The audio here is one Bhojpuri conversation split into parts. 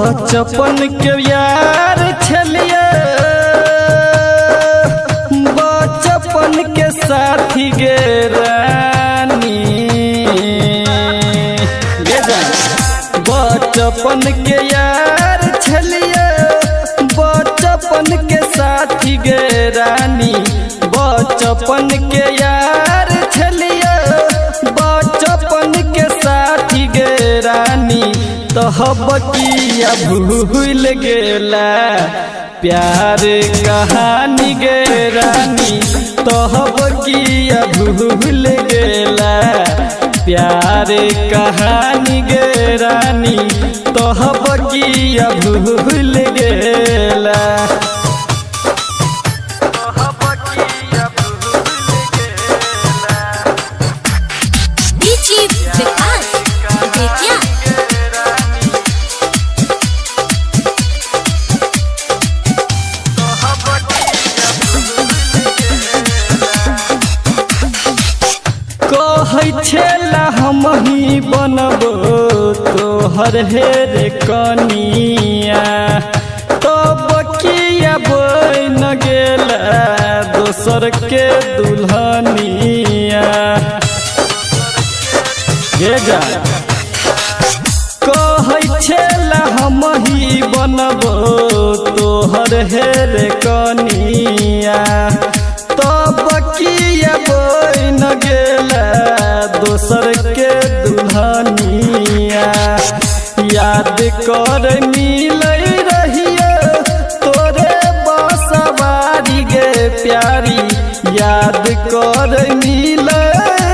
बचपन के यार छलिए बचपन के साथी गे रानी बचपन के यार छलिए बचपन के साथी गे रानी बचपन के यार छलिए बचपन के साथी गे रानी तोहबकिया भूल गेला प्यार कहानी गे रानी तोहबकिया भूल गेला प्यार कहानी गे रानी तोहबकिया भूल गेला छेला हम ही बनबो तोहर हेर कनिया तो बकिया बन गेला दोसर के दुल्हनिया जा कहै छेला हम ही बनबो तोहर हेर कनिया तो बकिया बन गेला दोसर के दुल्हनिया याद कर मिलै रहिए तोरे बसवारी गे प्यारी याद कर मिलै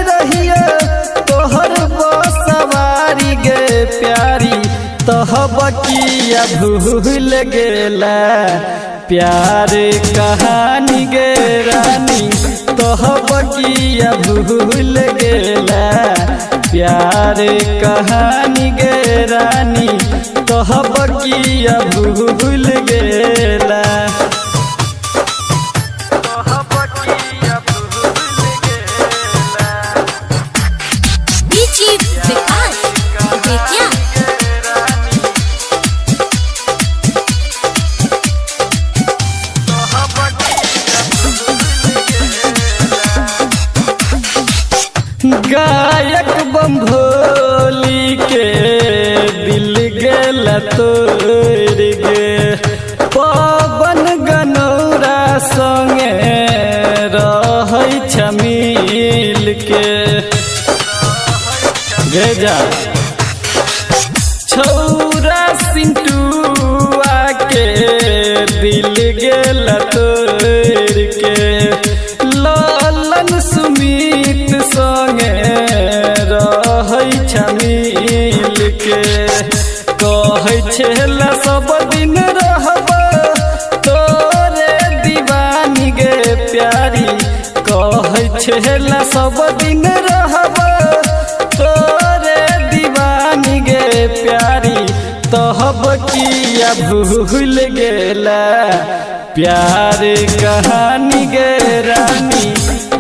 रहिए तोहर बसवारी गे प्यारी तोहबकिया भूल गेला प्यार कहानी गे रानी तोहबकिया भूल गेला प्यार कहानी गे रानी तोहबकिया भूल गेला गायक बम भोली के दिल गेला तोड़ गे पवन गनौरा संगे रहै छमिल के भेजा छौरा सिंटुआ के दिल गेला तोड़ के लालन सुमित संगे रहै छमिल के कहै छेला सब दिन रहब तोरे दीवानी गे प्यारी कहै छेला सब दिन रहब तोरे दीवानी गे प्यारी तोहबकिया भूल गेला प्यार कहानी गे रानी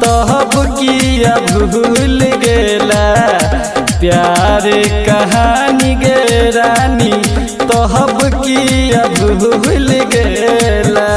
तोहबकिया भूल गेला प्यार कहानी गे रानी तोहबकिया भूल गेला।